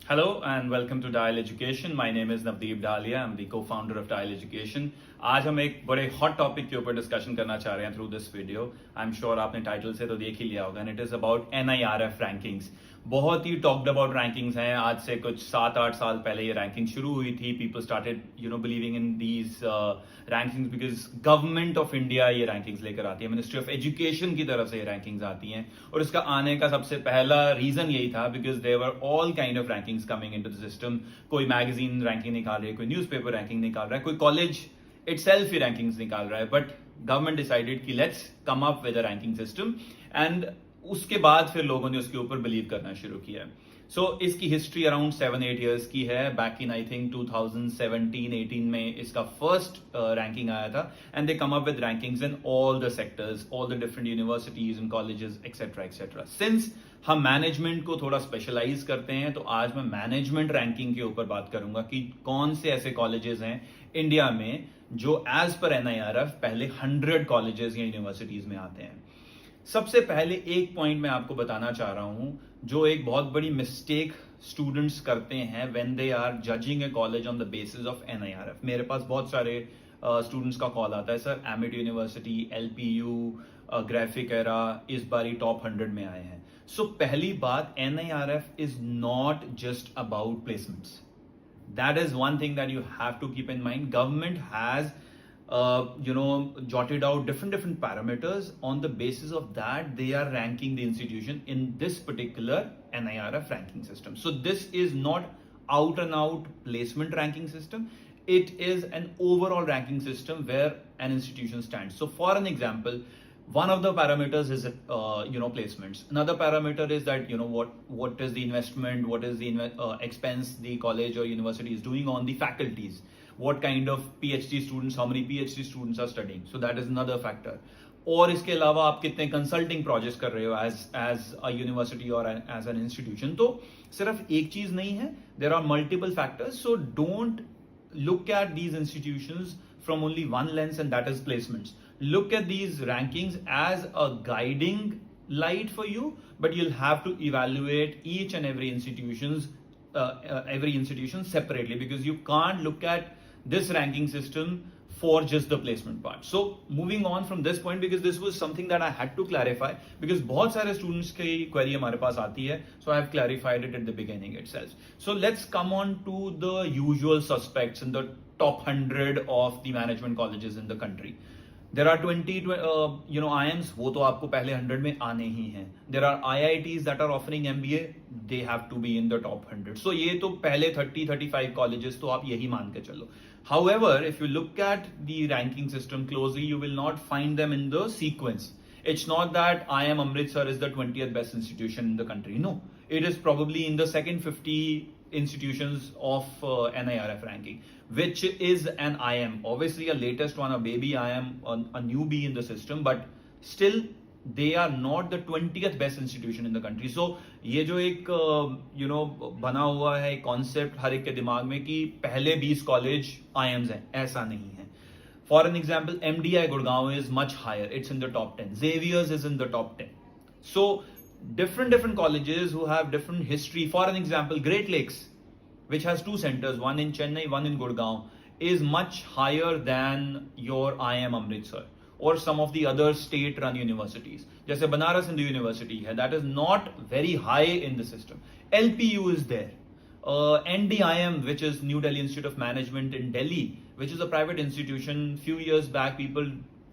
Hello and welcome to DialEducation. My name is Navdeep Dalia. I'm the co-founder of DialEducation. आज हम एक बड़े hot topic के ऊपर discussion करना चाह रहे हैं through this video. I'm sure आपने title से तो देख ही लिया होगा and it is about NIRF rankings. बहुत ही talked about rankings हैं. आज से कुछ 7-8 साल पहले ये ranking शुरू हुई थी. People started believing in these rankings because government of India ये rankings लेकर आती है. Ministry of Education की तरफ से ये rankings आती हैं और इसका आने का सबसे पहला reason यही था because there were all kind of rankings coming into the system. कोई magazine ranking निकाल रही है, कोई newspaper ranking निकाल रहा है, कोई college itself ही rankings निकाल रहा है. But government decided कि let's come up with a ranking system and उसके बाद फिर लोगों ने उसके ऊपर बिलीव करना शुरू किया. सो इसकी हिस्ट्री अराउंड 7-8 ईयर्स की है. बैक इन आई थिंक 2017-18 में इसका फर्स्ट रैंकिंग आया था and they come up with rankings in all the sectors, all the different universities and colleges etcetera etcetera. Since हम मैनेजमेंट को थोड़ा स्पेशलाइज करते हैं तो आज मैं मैनेजमेंट रैंकिंग के ऊपर बात करूंगा कि कौन से ऐसे कॉलेजेस हैं इंडिया में जो एज पर NIRF पहले 100 कॉलेजेस या यूनिवर्सिटीज में आते हैं. सबसे पहले एक पॉइंट मैं आपको बताना चाह रहा हूं जो एक बहुत बड़ी मिस्टेक स्टूडेंट्स करते हैं when they are judging a college on the basis of NIRF. मेरे पास बहुत सारे स्टूडेंट्स का कॉल आता है, sir emit university, LPU, graphic era इस बार ही टॉप 100 में आए हैं. सो पहली बात, NIRF is not just about placements. That is one thing that you have to keep in mind. Government has jotted out different parameters. On the basis of that, they are ranking the institution in this particular NIRF ranking system. So this is not out and out placement ranking system. It is an overall ranking system where an institution stands. So for an example, one of the parameters is placements. Another parameter is that what is the investment, what is the expense the college or university is doing on the faculties, what kind of PhD students, how many PhD students are studying. So that is another factor. और इसके अलावा आप कितने consulting projects कर रहे हो as a university और as an institution. तो सिर्फ एक चीज नहीं है, there are multiple factors. So don't look at these institutions from only one lens, and that is placements. Look at these rankings as a guiding light for you, but you'll have to evaluate each and every institution separately, because you can't look at this ranking system for just the placement part. So moving on from this point, because this was something that I had to clarify, because बहुत सारे students की query हमारे पास आती है, so I have clarified it at the beginning itself. So let's come on to the usual suspects in the top 100 of the management colleges in the country. There are 20 IIMs, वो तो आपको पहले 100 में आने ही हैं. There are IITs that are offering MBA, they have to be in the top 100. So ये तो पहले 30-35 colleges तो आप यही मान के चलो. However, if you look at the ranking system closely, you will not find them in the sequence. It's not that IIM Amritsar is the 20th best institution in the country. No, it is probably in the second 50 institutions of NIRF ranking, which is an IIM. Obviously, a latest one, a baby IIM, a newbie in the system, but still they are not the 20th best institution in the country. So ये जो एक बना हुआ है concept हर एक के दिमाग में कि पहले 20 कॉलेज IIMs हैं, ऐसा नहीं है. For an example, MDI Gurgaon is much higher. It's in the top 10. Xavier's is in the top 10. So different colleges who have different history. For an example, Great Lakes, which has 2 centers, one in Chennai, one in Gurgaon, is much higher than your IIM Amritsar or some of the other state-run universities. जैसे Banaras Hindu university है, that is not very high in the system. LPU is there. NDIM, which is New Delhi Institute of Management in Delhi, which is a private institution. Few years back, people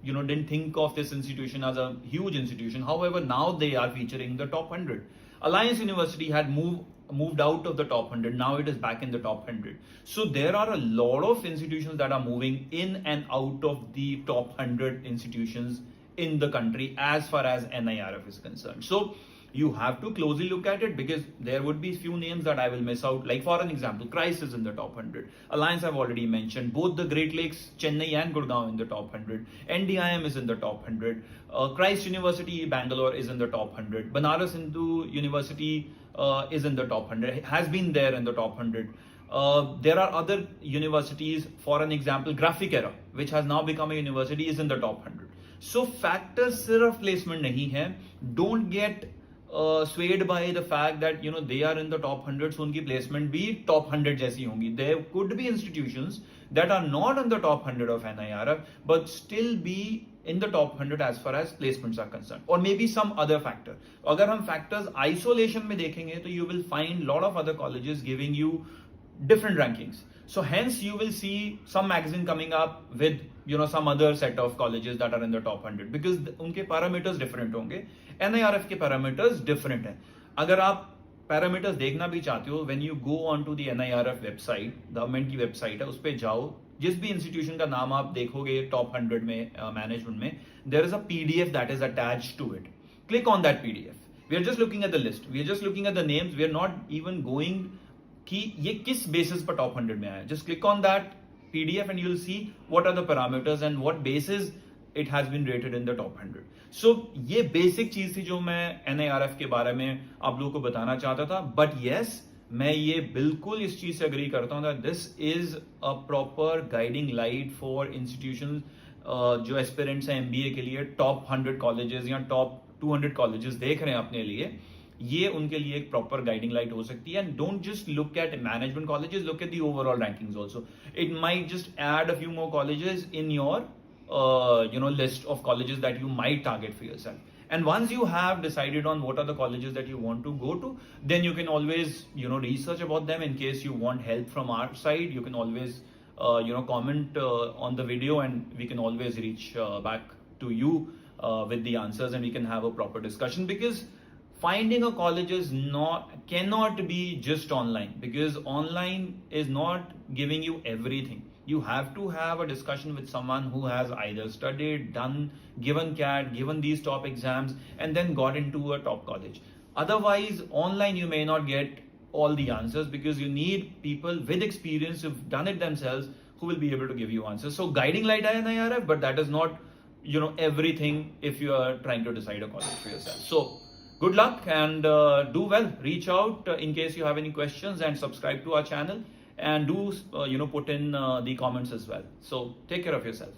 didn't think of this institution as a huge institution. However, now they are featuring the top 100. Alliance University had moved out of the top 100. Now it is back in the top 100. So there are a lot of institutions that are moving in and out of the top 100 institutions in the country as far as NIRF is concerned. So you have to closely look at it, because there would be few names that I will miss out. Like for an example, Christ is in the top 100. Alliance I've already mentioned. Both the Great Lakes, Chennai and Gurgaon in the top 100. NDIM is in the top 100. Christ University, Bangalore is in the top 100. Banaras Hindu University is in the top 100. Has been there in the top 100. There are other universities, for an example, Graphic Era, which has now become a university, is in the top 100. So factors सिर्फ placement नहीं है. Don't get swayed by the fact that they are in the top 100, so उनकी placement भी top 100 जैसी होंगी. There could be institutions that are not in the top 100 of NIRF but still be in the top 100 as far as placements are concerned, or maybe some other factor. अगर हम factors isolation में देखेंगे तो you will find lot of other colleges giving you different rankings. So hence you will see some magazine coming up with some other set of colleges that are in the top 100 because उनके parameters different होंगे, NIRF के parameters different हैं. अगर आप parameters देखना भी चाहते हो, when you go on to the NIRF website, government की वेबसाइट है, उस पे जाओ, जिस भी इंस्टीट्यूशन का नाम आप देखोगे टॉप 100 में मैनेजमेंट में, there is a PDF that is attached to it. Click on that PDF. We are just looking at the list. We are just looking at the names. We are not even going कि ये किस basis पर top 100 में आया. Just click on that PDF and you'll see what are the parameters and what basis it has been rated in the top 100. So ये basic चीज थी जो मैं NIRF के बारे में आप लोगों को बताना चाहता था. But yes, मैं ये बिल्कुल इस चीज से अग्री करता हूँ that this is a proper guiding light for institutions जो एस्पिरेंट्स हैं MBA के लिए टॉप 100 कॉलेजेस या टॉप 200 कॉलेजेस देख रहे हैं अपने लिए, ये उनके लिए एक प्रॉपर गाइडिंग लाइट हो सकती है. And don't just look at management colleges, look at the overall rankings also. It might just add a few more colleges in your list of colleges that you might target for yourself. And once you have decided on what are the colleges that you want to go to, then you can always research about them. In case you want help from our side, you can always comment on the video and we can always reach back to you with the answers and we can have a proper discussion. Because finding a college cannot be just online, because online is not giving you everything. You have to have a discussion with someone who has either studied, given CAT, given these top exams, and then got into a top college. Otherwise, online you may not get all the answers because you need people with experience who've done it themselves who will be able to give you answers. So guiding light है NIRF, but that is not everything if you are trying to decide a college for yourself. So good luck and do well. Reach out in case you have any questions and subscribe to our channel and do put in the comments as well. So take care of yourself.